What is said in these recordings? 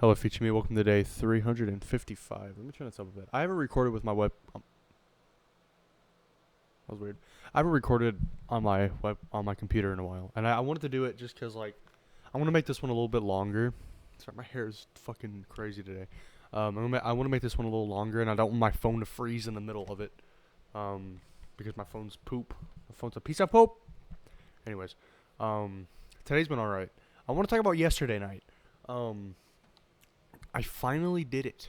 Hello, feature me. Welcome to day 355. Let me turn this up a bit. I haven't recorded with my web. That was weird. I haven't recorded on my computer in a while, and I wanted to do it just because I want to make this one a little bit longer. Sorry, my hair is fucking crazy today. I want to make this one a little longer, and I don't want my phone to freeze in the middle of it. Because my phone's poop. My phone's a piece of poop. Anyways, today's been alright. I want to talk about yesterday night. I finally did it.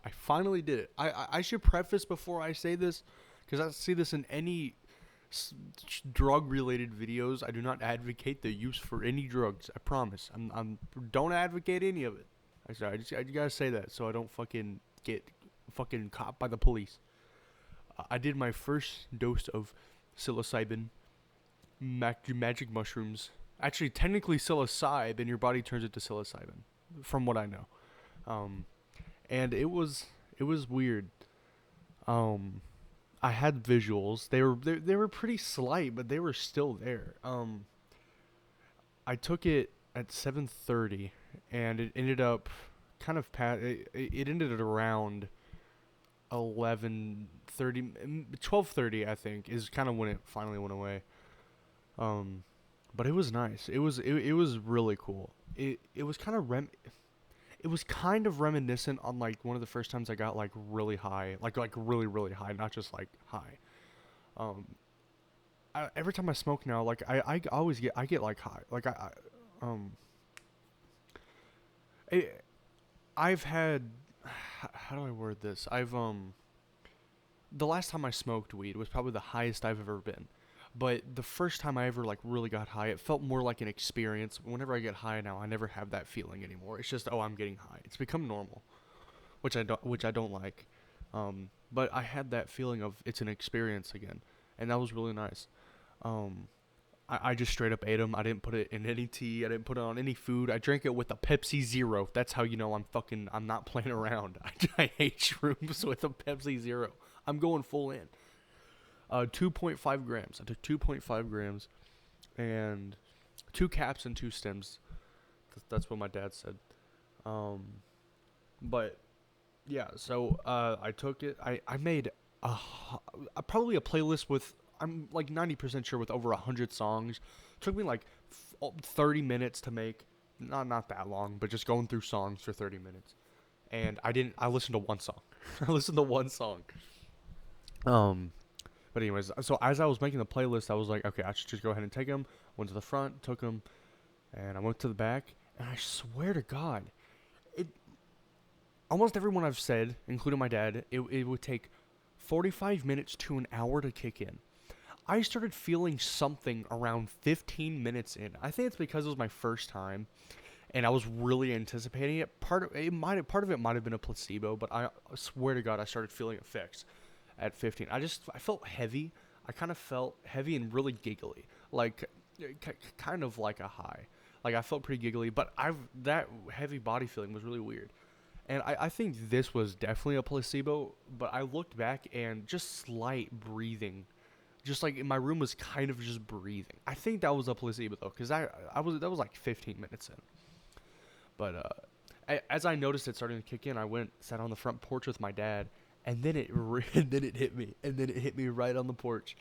I finally did it. I should preface before I say this, because I see this in any drug-related videos. I do not advocate the use for any drugs. I promise. I'm don't advocate any of it. I just gotta say that so I don't fucking get fucking caught by the police. I did my first dose of psilocybin, magic mushrooms. Actually, technically psilocybin, your body turns into psilocybin, from what I know. And it was weird. I had visuals. They were pretty slight, but they were still there. I took it at 7:30, and it ended up kind of it ended at around 11:30, 12:30, I think, is kind of when it finally went away. But it was nice. It was really cool. It was kind of it was kind of reminiscent on like one of the first times I got like really high, like really really high, not just like high. Every time I smoke now, like I always get like high, like I I've had, how do I word this? The last time I smoked weed was probably the highest I've ever been. But the first time I ever like really got high, it felt more like an experience. Whenever I get high now, I never have that feeling anymore. It's just, oh, I'm getting high. It's become normal, which I don't like. But I had that feeling of it's an experience again, and that was really nice. Um, I just straight up ate them. I didn't put it in any tea. I didn't put it on any food. I drank it with a Pepsi Zero. That's how you know I'm not playing around. I hate shrooms with a Pepsi Zero. I'm going full in. 2.5 grams. I took 2.5 grams and 2 caps and 2 stems. That's what my dad said. But yeah, so I took it. I made probably a playlist with, I'm like 90% sure, with over 100 songs. It took me like 30 minutes to make. Not that long, but just going through songs for 30 minutes. And I listened to one song. I listened to one song. But anyways, so as I was making the playlist, I was like, okay, I should just go ahead and take them. Went to the front, took them, and I went to the back. And I swear to God, it almost everyone I've said, including my dad, it would take 45 minutes to an hour to kick in. I started feeling something around 15 minutes in. I think it's because it was my first time, and I was really anticipating it. Part of it might have been a placebo, but I swear to God, I started feeling effects at 15. I felt heavy. I kind of felt heavy and really giggly, like kind of like a high. Like I felt pretty giggly, but that heavy body feeling was really weird. And I think this was definitely a placebo, but I looked back and just slight breathing, just like my room was kind of just breathing. I think that was a placebo though, because that was like 15 minutes in. But as I noticed it starting to kick in, I went sat on the front porch with my dad. And then then it hit me. And then it hit me right on the porch.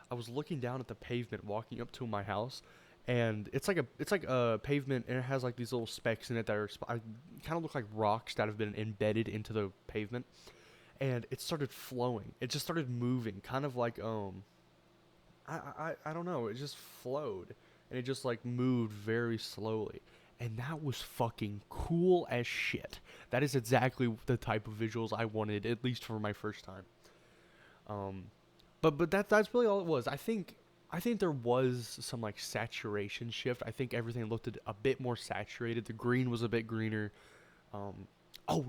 I was looking down at the pavement walking up to my house, and it's like a pavement, and it has like these little specks in it that are kind of look like rocks that have been embedded into the pavement. And it started flowing. It just started moving, kind of like I don't know. It just flowed, and it just like moved very slowly. And that was fucking cool as shit. That is exactly the type of visuals I wanted, at least for my first time. But that's really all it was. I think there was some like saturation shift. I think everything looked a bit more saturated. The green was a bit greener. Oh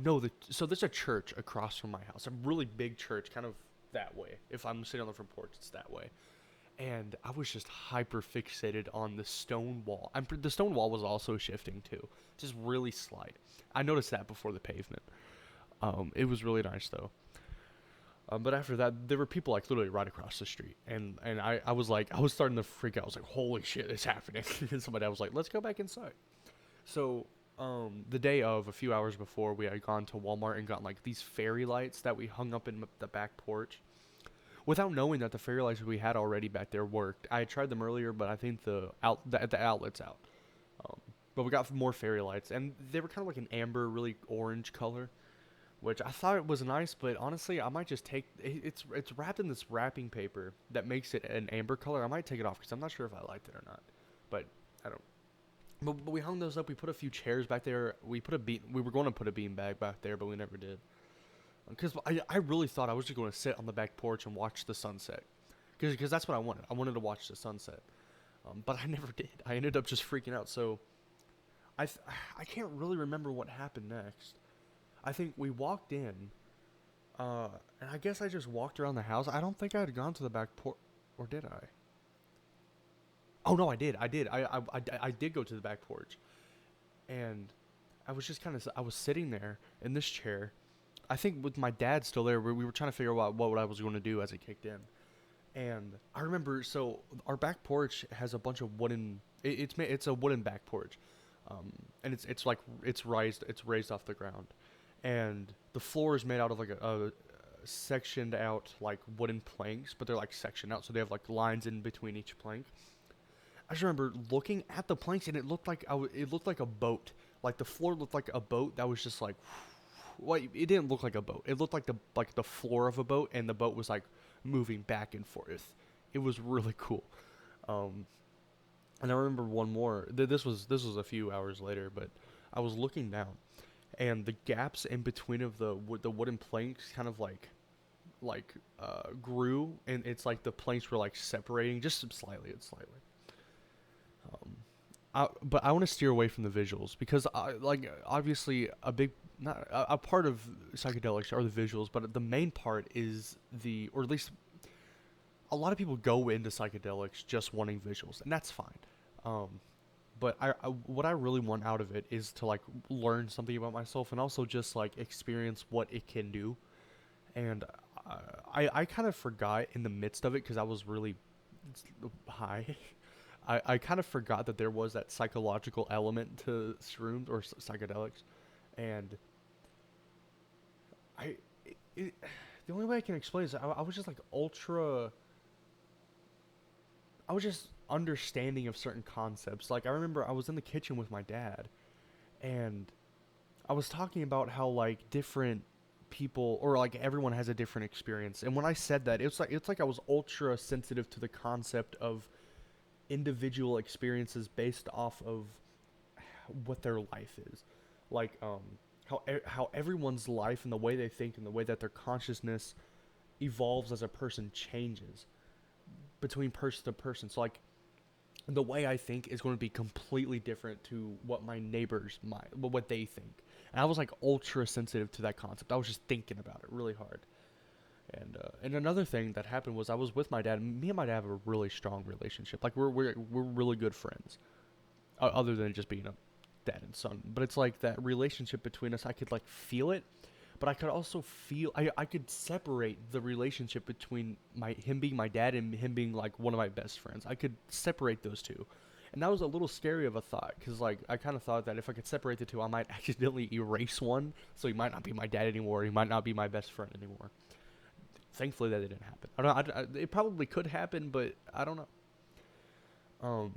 no, so there's a church across from my house, a really big church, kind of that way. If I'm sitting on the front porch, it's that way. And I was just hyper fixated on the stone wall. The stone wall was also shifting too, just really slight. I noticed that before the pavement. It was really nice though. But after that, there were people like literally right across the street, and I was like, I was starting to freak out. I was like, holy shit, it's happening. And somebody was like, let's go back inside. So the day of, a few hours before, we had gone to Walmart and gotten like these fairy lights that we hung up in the back porch, without knowing that the fairy lights we had already back there worked. I had tried them earlier, but I think the outlet's out. Um, but we got more fairy lights, and they were kind of like an amber, really orange color, which I thought it was nice. But honestly, I might just take it's wrapped in this wrapping paper that makes it an amber color. I might take it off because I'm not sure if I liked it or not. But I don't. But we hung those up. We put a few chairs back there. We were going to put a bean bag back there, but we never did. Because I really thought I was just going to sit on the back porch and watch the sunset. Because that's what I wanted. I wanted to watch the sunset. But I never did. I ended up just freaking out. So I can't really remember what happened next. I think we walked in. And I guess I just walked around the house. I don't think I had gone to the back porch. Or did I? Oh, no, I did. I did go to the back porch. And I was just I was sitting there in this chair. I think with my dad still there, we were trying to figure out what I was going to do as it kicked in. And I remember, so our back porch has a bunch of wooden. It's a wooden back porch, and it's raised off the ground, and the floor is made out of like a sectioned out like wooden planks, but they're like sectioned out, so they have like lines in between each plank. I just remember looking at the planks, and it looked like it looked like a boat. Like the floor looked like a boat that was just like. Well, it didn't look like a boat. It looked like the floor of a boat, and the boat was like moving back and forth. It was really cool. And I remember one more. This was a few hours later, but I was looking down, and the gaps in between of the wooden planks kind of grew, and it's like the planks were like separating just slightly. But I want to steer away from the visuals because obviously a big not a part of psychedelics are the visuals, but the main part is or at least a lot of people go into psychedelics just wanting visuals, and that's fine. But what I really want out of it is to like learn something about myself and also just like experience what it can do. And I kind of forgot in the midst of it because I was really high. I kind of forgot that there was that psychological element to shrooms or psychedelics, and I it, the only way I can explain is I was just like ultra. I was just understanding of certain concepts. Like I remember I was in the kitchen with my dad, and I was talking about how like different people or like everyone has a different experience. And when I said that, it's like I was ultra sensitive to the concept of individual experiences based off of what their life is, like how everyone's life and the way they think and the way that their consciousness evolves as a person changes between person to person. So like the way I think is going to be completely different to what my neighbors what they think. And I was like ultra sensitive to that concept. I was just thinking about it really hard. And another thing that happened was I was with my dad. Me and my dad have a really strong relationship. Like we're really good friends, other than just being a dad and son. But it's like that relationship between us. I could like feel it, but I could also feel. I could separate the relationship between him being my dad and him being like one of my best friends. I could separate those two, and that was a little scary of a thought because like I kind of thought that if I could separate the two, I might accidentally erase one. So he might not be my dad anymore. He might not be my best friend anymore. Thankfully, that didn't happen. It probably could happen, but I don't know.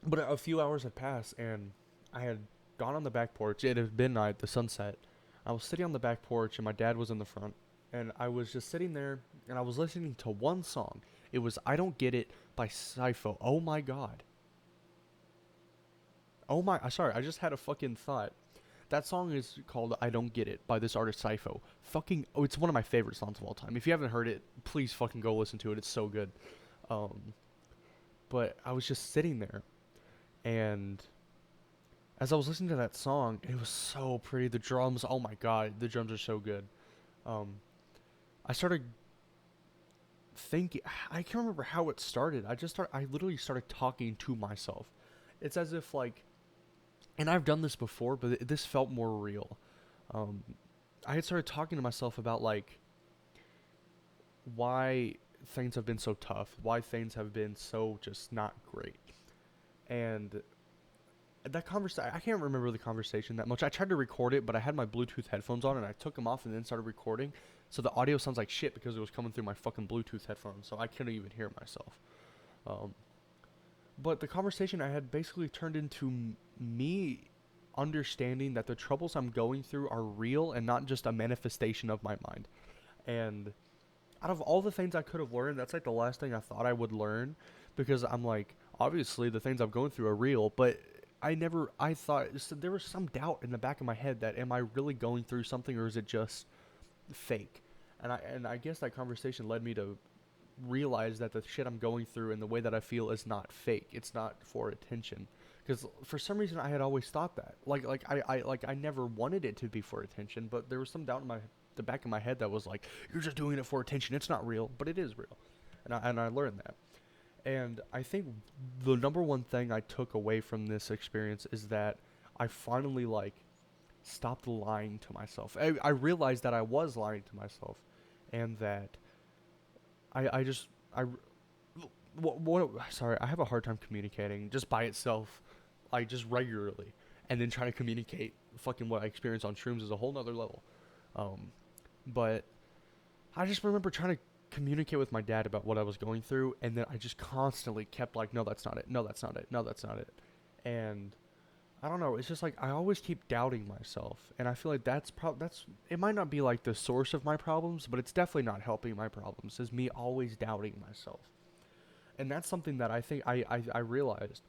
But a few hours had passed, and I had gone on the back porch. It had been night, the sunset. I was sitting on the back porch, and my dad was in the front. And I was just sitting there, and I was listening to one song. It was "I Don't Get It" by Sypho. Oh my god. Sorry, I just had a fucking thought. That song is called "I Don't Get It" by this artist Sypho. It's one of my favorite songs of all time. If you haven't heard it, please fucking go listen to it. It's so good. But I was just sitting there, and as I was listening to that song, it was so pretty. The drums, oh my god, the drums are so good. I started thinking, I can't remember how it started. I literally started talking to myself. It's as if like, and I've done this before, but this felt more real. I had started talking to myself about like why things have been so tough, why things have been so just not great. And that conversation, I can't remember the conversation that much. I tried to record it, but I had my Bluetooth headphones on and I took them off and then started recording. So the audio sounds like shit because it was coming through my fucking Bluetooth headphones. So I couldn't even hear myself. Um, but the conversation I had basically turned into me understanding that the troubles I'm going through are real and not just a manifestation of my mind. And out of all the things I could have learned, that's like the last thing I thought I would learn because I'm like, obviously the things I'm going through are real, but I thought, so there was some doubt in the back of my head that am I really going through something or is it just fake? And I guess that conversation led me to realize that the shit I'm going through and the way that I feel is not fake. It's not for attention. Because for some reason I had always thought that. I never wanted it to be for attention, but there was some doubt in the back of my head that was like, you're just doing it for attention. It's not real, but it is real. And I learned that. And I think the number one thing I took away from this experience is that I finally like stopped lying to myself. I realized that I was lying to myself, and that I just I sorry, I have a hard time communicating just by itself, like just regularly, and then trying to communicate fucking what I experience on shrooms is a whole nother level. But I just remember trying to communicate with my dad about what I was going through, and then I just constantly kept like, no, that's not it. No, that's not it. No, that's not it. And I don't know. It's just like I always keep doubting myself, and I feel like that's it. Might not be like the source of my problems, but it's definitely not helping my problems. Is me always doubting myself, and that's something that I think I realized.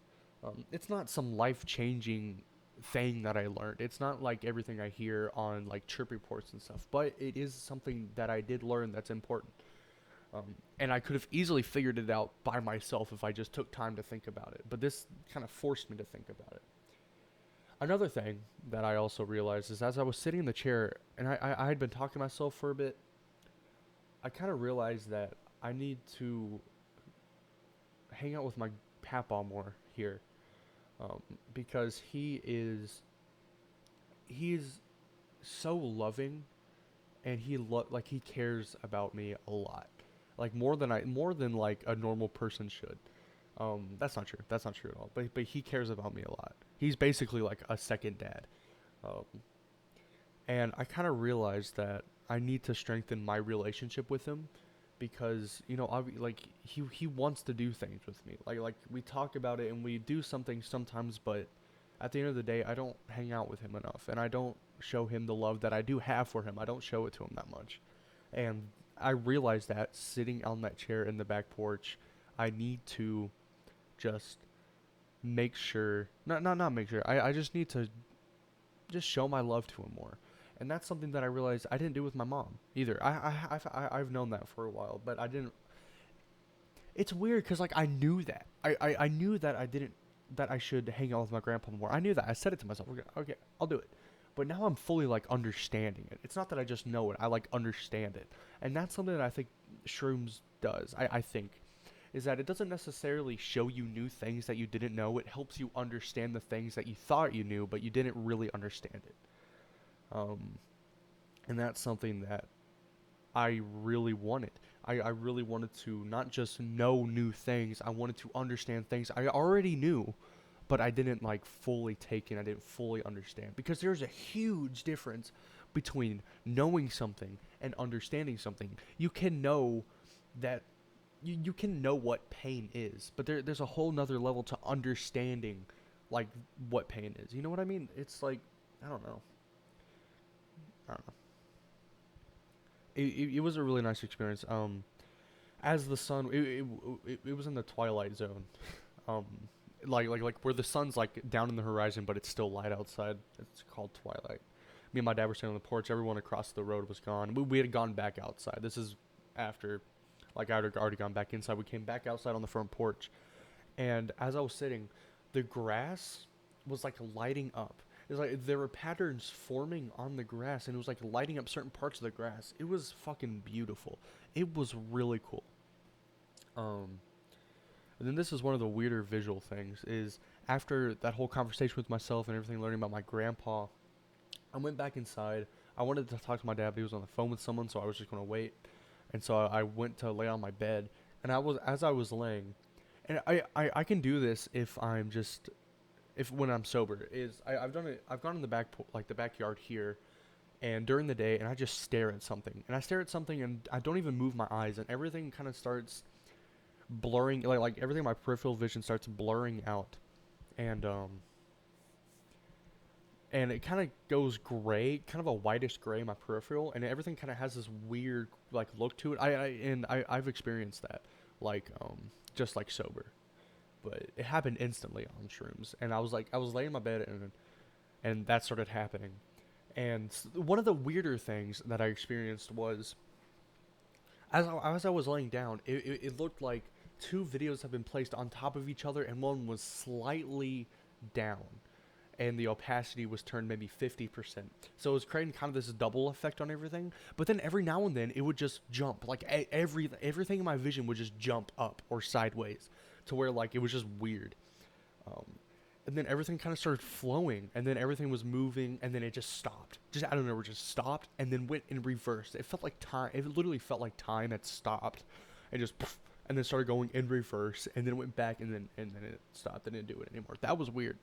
It's not some life changing thing that I learned. It's not like everything I hear on like trip reports and stuff, but it is something that I did learn that's important. And I could have easily figured it out by myself if I just took time to think about it. But this kind of forced me to think about it. Another thing that I also realized is as I was sitting in the chair and I had been talking to myself for a bit, I kind of realized that I need to hang out with my papa more here. Because he's so loving and he cares about me a lot. Like more than like a normal person should. That's not true. That's not true at all. But he cares about me a lot. He's basically like a second dad. Um, and I kind of realized that I need to strengthen my relationship with him because like he wants to do things with me. Like we talk about it and we do something sometimes, but at the end of the day, I don't hang out with him enough, and I don't show him the love that I do have for him. I don't show it to him that much, and I realized that sitting on that chair in the back porch, I need to just make sure, not make sure. I just need to just show my love to him more. And that's something that I realized I didn't do with my mom either. I've known that for a while, but I didn't. It's weird because like I knew that. I knew that I didn't, that I should hang out with my grandpa more. I knew that. I said it to myself. Okay, I'll do it. But now I'm fully like understanding it. It's not that I just know it. I like understand it. And that's something that I think shrooms does. I think is that it doesn't necessarily show you new things that you didn't know. It helps you understand the things that you thought you knew, but you didn't really understand it. Um, and that's something that I really wanted. I really wanted to not just know new things, I wanted to understand things I already knew, but I didn't like fully take in, I didn't fully understand. Because there's a huge difference between knowing something and understanding something. You can know that, you can know what pain is, but there's a whole nother level to understanding like what pain is. You know what I mean? It's like, I don't know. I don't know. It was a really nice experience. As the sun, it was in the twilight zone, um, like where the sun's like down in the horizon, but it's still light outside. It's called twilight. Me and my dad were sitting on the porch. Everyone across the road was gone. We had gone back outside. This is after, like I had already gone back inside. We came back outside on the front porch, and as I was sitting, the grass was like lighting up. It was like there were patterns forming on the grass, and it was like lighting up certain parts of the grass. It was fucking beautiful. It was really cool. Um, and then this is one of the weirder visual things is after that whole conversation with myself and everything, learning about my grandpa, I went back inside. I wanted to talk to my dad, but he was on the phone with someone, so I was just gonna wait. And so I went to lay on my bed, and as I was laying, and I can do this if I'm just if when I'm sober is I've done it. I've gone in the like the backyard here, and during the day, and I just stare at something, and I stare at something, and I don't even move my eyes, and everything kind of starts blurring, like everything in my peripheral vision starts blurring out, and and it kind of goes gray, kind of a whitish gray in my peripheral, and everything kind of has this weird like look to it. I've experienced that, like just like sober, but it happened instantly on shrooms, and I was laying in my bed, and that started happening, and one of the weirder things that I experienced was as I was laying down, it looked like two videos have been placed on top of each other, and one was slightly down, and the opacity was turned maybe 50%. So it was creating kind of this double effect on everything. But then every now and then it would just jump, like everything in my vision would just jump up or sideways, to where like it was just weird. Um, and then everything kind of started flowing, and then everything was moving, and then it just stopped. Just I don't know, it just stopped, and then went in reverse. It felt like time. It literally felt like time had stopped, and just poof, and then started going in reverse, and then went back, and then it stopped. And didn't do it anymore. That was weird.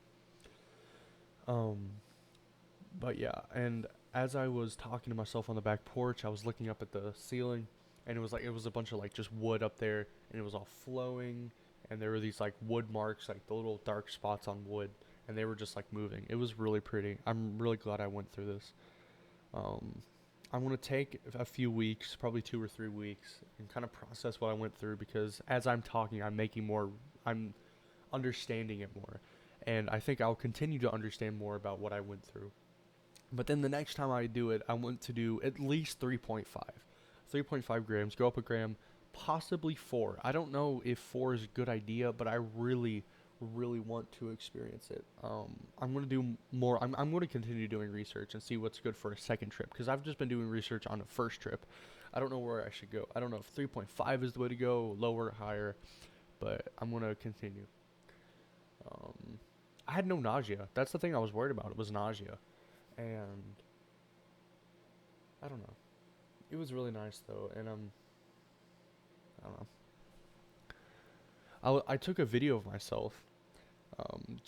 Um, but yeah, and as I was talking to myself on the back porch, I was looking up at the ceiling, and it was a bunch of like just wood up there, and it was all flowing, and there were these like wood marks, like the little dark spots on wood, and they were just like moving. It was really pretty. I'm really glad I went through this. Um, I'm gonna take a few weeks, probably 2 or 3 weeks, and kind of process what I went through, because as I'm talking, I'm understanding it more, and I think I'll continue to understand more about what I went through. But then the next time I do it, I want to do at least 3.5. 3.5 grams, go up a gram, possibly 4. I don't know if 4 is a good idea, but I really, really want to experience it. I'm going to do more. I'm going to continue doing research and see what's good for a second trip, because I've just been doing research on a first trip. I don't know where I should go. I don't know if 3.5 is the way to go, lower, higher, but I'm going to continue. Um, I had no nausea. That's the thing I was worried about. It was nausea. And I don't know. It was really nice though, and I don't know. I took a video of myself,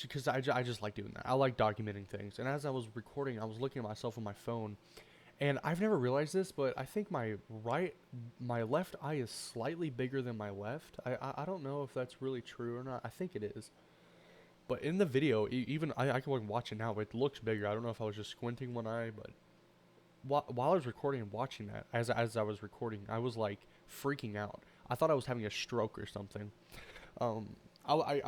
because I just like doing that. I like documenting things. And as I was recording, I was looking at myself on my phone, and I've never realized this, but I think my left eye is slightly bigger than my left. I don't know if that's really true or not. I think it is. But in the video, even I can watch it now. It looks bigger. I don't know if I was just squinting one eye, but while I was recording and watching that, as I was recording, I was like freaking out. I thought I was having a stroke or something. I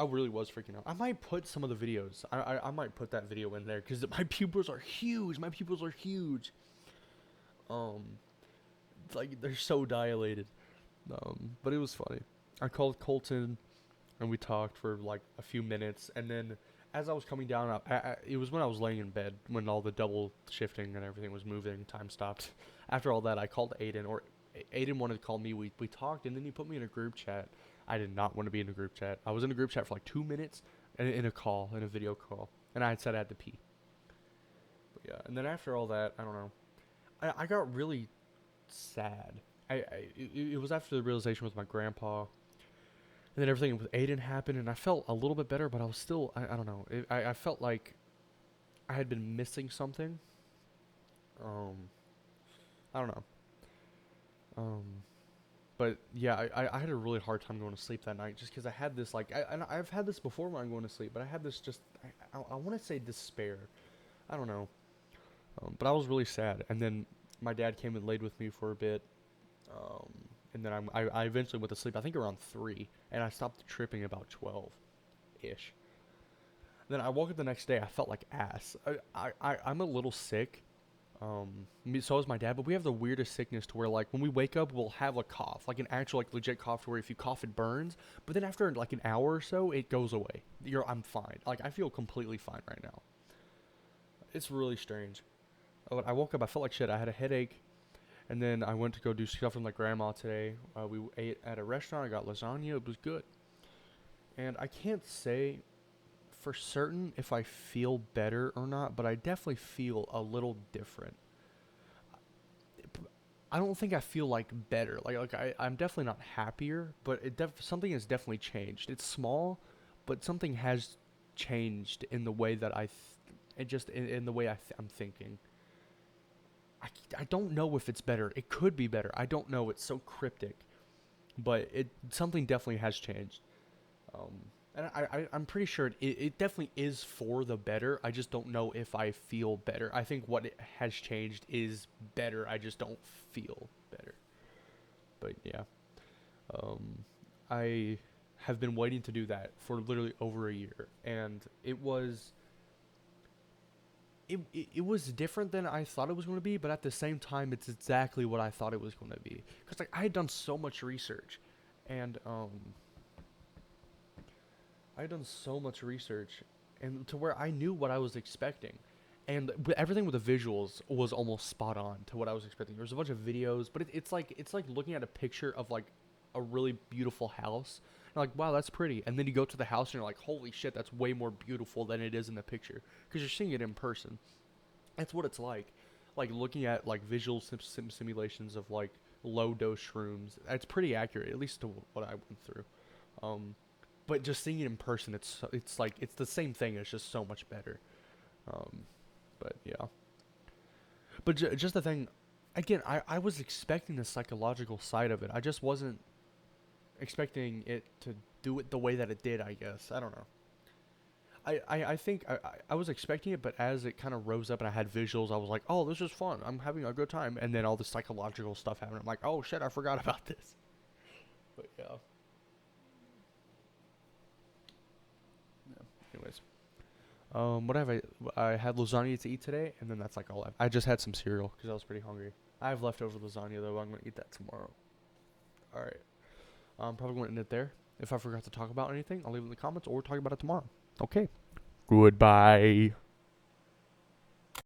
really was freaking out. I might put some of the videos. I might put that video in there, because my pupils are huge. My pupils are huge. Um, like they're so dilated. But it was funny. I called Colton, and we talked for like a few minutes, and then as I was coming down, it was when I was laying in bed, when all the double shifting and everything was moving, time stopped. After all that, I called Aiden, or Aiden wanted to call me. We talked, and then he put me in a group chat. I did not want to be in a group chat. I was in a group chat for like 2 minutes, and in a video call, and I had said I had to pee. But yeah, and then after all that, I don't know. I got really sad. It was after the realization with my grandpa. And then everything with Aiden happened, and I felt a little bit better, but I was still, I don't know. I felt like I had been missing something. Um, I don't know. Um, but yeah, I had a really hard time going to sleep that night, just because I had this, like, and I've had this before when I'm going to sleep, but I had this just, I want to say despair. I don't know. But I was really sad. And then my dad came and laid with me for a bit. Um, and then I eventually went to sleep, I think around 3, and I stopped tripping about 12-ish. Then I woke up the next day, I felt like ass. I'm a little sick. So is my dad, but we have the weirdest sickness to where, like, when we wake up, we'll have a cough, like an actual, like, legit cough, to where if you cough, it burns. But then after, like, an hour or so, it goes away. I'm fine. Like, I feel completely fine right now. It's really strange. I woke up, I felt like shit. I had a headache. And then I went to go do stuff with my grandma today. We ate at a restaurant. I got lasagna. It was good. And I can't say for certain if I feel better or not, but I definitely feel a little different. I don't think I feel like better. I'm definitely not happier, but something has definitely changed. It's small, but something has changed in the way that it just in the way I'm thinking. I don't know if it's better. It could be better. I don't know. It's so cryptic, but something definitely has changed. Um, and I'm pretty sure it definitely is for the better. I just don't know if I feel better. I think what it has changed is better. I just don't feel better. But yeah, I have been waiting to do that for literally over a year, and it was different than I thought it was going to be, but at the same time, it's exactly what I thought it was going to be. Because like I had done so much research, and I had done so much research, and to where I knew what I was expecting, and everything with the visuals was almost spot on to what I was expecting. There was a bunch of videos, but it's like looking at a picture of like a really beautiful house. And like, wow, that's pretty. And then you go to the house and you're like, holy shit, that's way more beautiful than it is in the picture because you're seeing it in person. That's what it's like looking at like visual simulations of like low dose shrooms. It's pretty accurate, at least to what I went through. Um, but just seeing it in person, it's like it's the same thing. It's just so much better. Um, but yeah. But just the thing, again, I was expecting the psychological side of it. I just wasn't expecting it to do it the way that it did, I guess. I don't know. I think I was expecting it, but as it kind of rose up and I had visuals, I was like, oh, this is fun. I'm having a good time. And then all the psychological stuff happened. I'm like, oh, shit, I forgot about this. But yeah. Anyways. What have I had lasagna to eat today, and then that's like all I just had some cereal because I was pretty hungry. I have leftover lasagna, though. I'm going to eat that tomorrow. All right. I'm probably going to end it there. If I forgot to talk about anything, I'll leave it in the comments or talk about it tomorrow. Okay. Goodbye.